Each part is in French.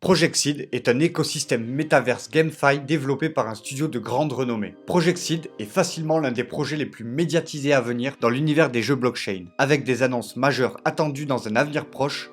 Project Seed est un écosystème Metaverse GameFi développé par un studio de grande renommée. Project Seed est facilement l'un des projets les plus médiatisés à venir dans l'univers des jeux blockchain. Avec des annonces majeures attendues dans un avenir proche,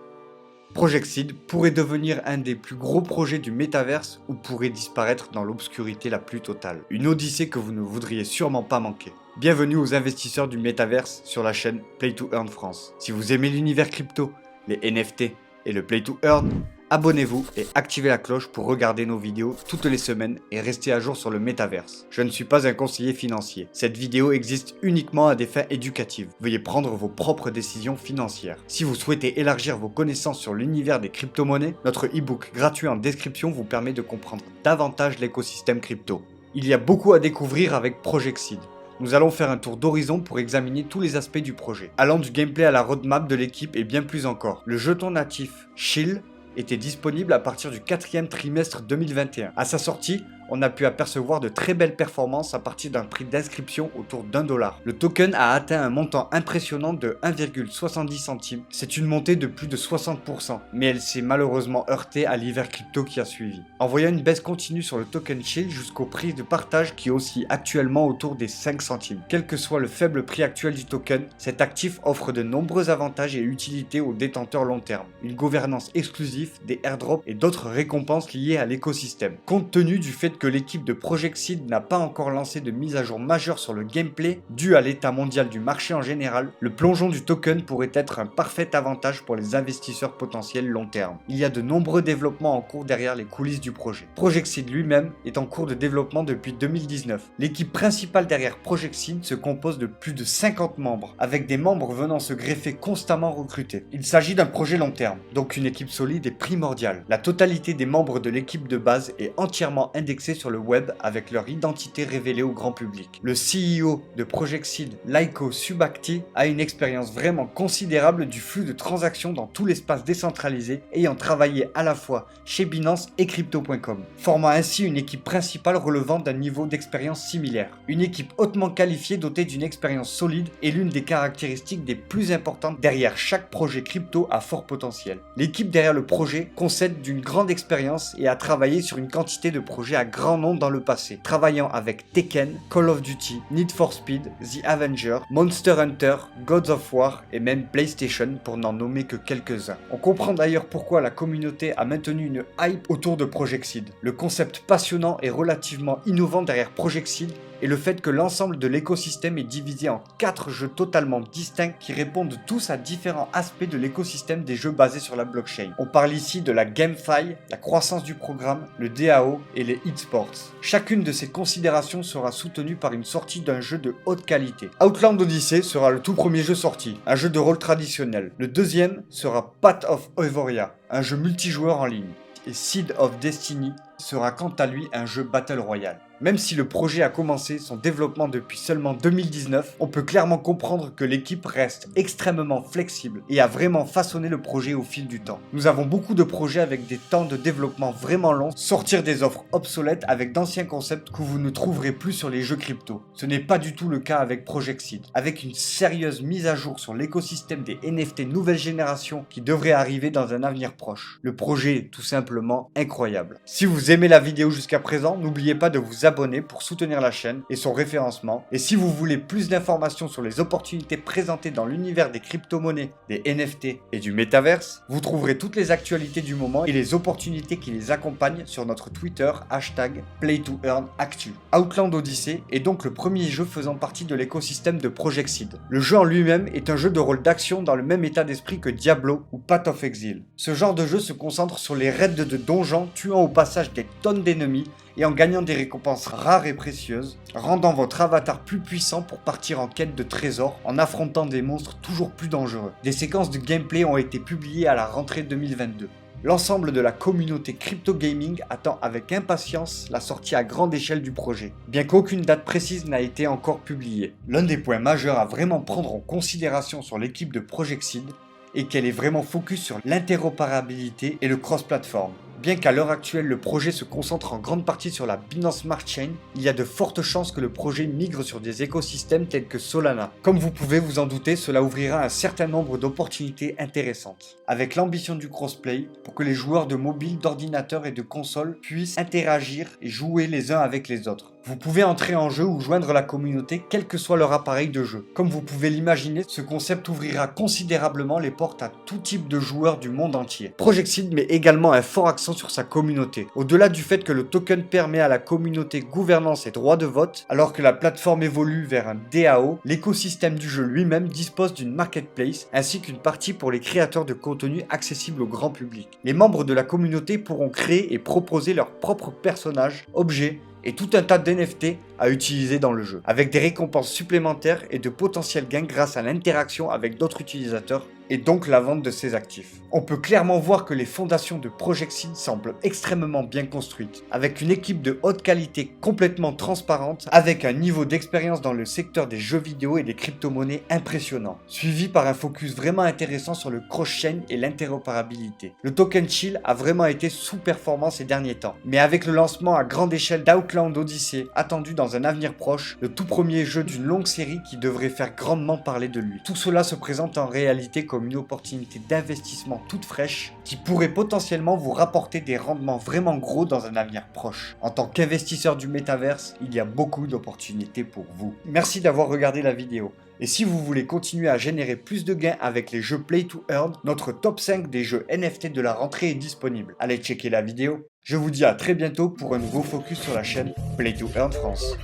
Project Seed pourrait devenir un des plus gros projets du Metaverse ou pourrait disparaître dans l'obscurité la plus totale. Une odyssée que vous ne voudriez sûrement pas manquer. Bienvenue aux investisseurs du Metaverse sur la chaîne Play to Earn France. Si vous aimez l'univers crypto, les NFT et le Play to Earn, abonnez-vous et activez la cloche pour regarder nos vidéos toutes les semaines et rester à jour sur le métaverse. Je ne suis pas un conseiller financier. Cette vidéo existe uniquement à des fins éducatives. Veuillez prendre vos propres décisions financières. Si vous souhaitez élargir vos connaissances sur l'univers des crypto-monnaies, notre e-book gratuit en description vous permet de comprendre davantage l'écosystème crypto. Il y a beaucoup à découvrir avec Project Seed. Nous allons faire un tour d'horizon pour examiner tous les aspects du projet, allant du gameplay à la roadmap de l'équipe et bien plus encore. Le jeton natif Chill était disponible à partir du 4e trimestre 2021. À sa sortie, on a pu apercevoir de très belles performances à partir d'un prix d'inscription autour d'1$. Le token a atteint un montant impressionnant de 1,70 centimes. C'est une montée de plus de 60%, mais elle s'est malheureusement heurtée à l'hiver crypto qui a suivi, en voyant une baisse continue sur le token Chill jusqu'au prix de partage qui oscille actuellement autour des 5 centimes. Quel que soit le faible prix actuel du token, cet actif offre de nombreux avantages et utilités aux détenteurs long terme. Une gouvernance exclusive, des airdrops et d'autres récompenses liées à l'écosystème. Compte tenu du fait que l'équipe de Project Seed n'a pas encore lancé de mise à jour majeure sur le gameplay, dû à l'état mondial du marché en général, le plongeon du token pourrait être un parfait avantage pour les investisseurs potentiels long terme. Il y a de nombreux développements en cours derrière les coulisses du projet. Project Seed lui-même est en cours de développement depuis 2019. L'équipe principale derrière Project Seed se compose de plus de 50 membres, avec des membres venant se greffer constamment recrutés. Il s'agit d'un projet long terme, donc une équipe solide est primordiale. La totalité des membres de l'équipe de base est entièrement indexée sur le web avec leur identité révélée au grand public. Le CEO de Project Seed, Laiko Subakti, a une expérience vraiment considérable du flux de transactions dans tout l'espace décentralisé, ayant travaillé à la fois chez Binance et Crypto.com, formant ainsi une équipe principale relevant d'un niveau d'expérience similaire. Une équipe hautement qualifiée dotée d'une expérience solide est l'une des caractéristiques des plus importantes derrière chaque projet crypto à fort potentiel. L'équipe derrière le projet concède d'une grande expérience et a travaillé sur une quantité de projets à grand nombre dans le passé, travaillant avec Tekken, Call of Duty, Need for Speed, The Avenger, Monster Hunter, Gods of War et même PlayStation pour n'en nommer que quelques-uns. On comprend d'ailleurs pourquoi la communauté a maintenu une hype autour de Project Seed. Le concept passionnant et relativement innovant derrière Project Seed et le fait que l'ensemble de l'écosystème est divisé en 4 jeux totalement distincts qui répondent tous à différents aspects de l'écosystème des jeux basés sur la blockchain. On parle ici de la GameFi, la croissance du programme, le DAO et les e-sports. Chacune de ces considérations sera soutenue par une sortie d'un jeu de haute qualité. Outland Odyssey sera le tout premier jeu sorti, un jeu de rôle traditionnel. Le deuxième sera Path of Euphoria, un jeu multijoueur en ligne. Et Seed of Destiny sera quant à lui un jeu Battle Royale. Même si le projet a commencé son développement depuis seulement 2019, on peut clairement comprendre que l'équipe reste extrêmement flexible et a vraiment façonné le projet au fil du temps. Nous avons beaucoup de projets avec des temps de développement vraiment longs, sortir des offres obsolètes avec d'anciens concepts que vous ne trouverez plus sur les jeux crypto. Ce n'est pas du tout le cas avec Project Seed, avec une sérieuse mise à jour sur l'écosystème des NFT nouvelle génération qui devrait arriver dans un avenir proche. Le projet est tout simplement incroyable. Si vous aimez la vidéo jusqu'à présent, n'oubliez pas de vous abonner pour soutenir la chaîne et son référencement. Et si vous voulez plus d'informations sur les opportunités présentées dans l'univers des crypto-monnaies, des NFT et du Metaverse, vous trouverez toutes les actualités du moment et les opportunités qui les accompagnent sur notre Twitter #PlayToEarnActu. Outland Odyssey est donc le premier jeu faisant partie de l'écosystème de Project Seed. Le jeu en lui-même est un jeu de rôle d'action dans le même état d'esprit que Diablo ou Path of Exile. Ce genre de jeu se concentre sur les raids de donjons, tuant au passage des tonnes d'ennemis et en gagnant des récompenses rares et précieuses, rendant votre avatar plus puissant pour partir en quête de trésors en affrontant des monstres toujours plus dangereux. Des séquences de gameplay ont été publiées à la rentrée 2022. L'ensemble de la communauté crypto gaming attend avec impatience la sortie à grande échelle du projet, bien qu'aucune date précise n'a été encore publiée. L'un des points majeurs à vraiment prendre en considération sur l'équipe de Project Seed est qu'elle est vraiment focus sur l'interopérabilité et le cross-platform. Bien qu'à l'heure actuelle le projet se concentre en grande partie sur la Binance Smart Chain, il y a de fortes chances que le projet migre sur des écosystèmes tels que Solana. Comme vous pouvez vous en douter, cela ouvrira un certain nombre d'opportunités intéressantes. Avec l'ambition du crossplay, pour que les joueurs de mobile, d'ordinateur et de console puissent interagir et jouer les uns avec les autres. Vous pouvez entrer en jeu ou joindre la communauté quel que soit leur appareil de jeu. Comme vous pouvez l'imaginer, ce concept ouvrira considérablement les portes à tout type de joueurs du monde entier. Project Seed met également un fort accent sur sa communauté. Au-delà du fait que le token permet à la communauté gouvernance et droit de vote, alors que la plateforme évolue vers un DAO, l'écosystème du jeu lui-même dispose d'une marketplace ainsi qu'une partie pour les créateurs de contenu accessible au grand public. Les membres de la communauté pourront créer et proposer leurs propres personnages, objets, et tout un tas d'NFT à utiliser dans le jeu, avec des récompenses supplémentaires et de potentiels gains grâce à l'interaction avec d'autres utilisateurs et donc la vente de ses actifs. On peut clairement voir que les fondations de Project Seed semblent extrêmement bien construites, avec une équipe de haute qualité complètement transparente, avec un niveau d'expérience dans le secteur des jeux vidéo et des crypto-monnaies impressionnant, suivi par un focus vraiment intéressant sur le cross-chain et l'interopérabilité. Le token Chill a vraiment été sous-performant ces derniers temps, mais avec le lancement à grande échelle d'Outland Odyssey, attendu dans un avenir proche, le tout premier jeu d'une longue série qui devrait faire grandement parler de lui. Tout cela se présente en réalité comme une opportunité d'investissement toute fraîche qui pourrait potentiellement vous rapporter des rendements vraiment gros dans un avenir proche. En tant qu'investisseur du métaverse, il y a beaucoup d'opportunités pour vous. Merci d'avoir regardé la vidéo. Et si vous voulez continuer à générer plus de gains avec les jeux Play to Earn, notre top 5 des jeux NFT de la rentrée est disponible. Allez checker la vidéo. Je vous dis à très bientôt pour un nouveau focus sur la chaîne Play to Earn France.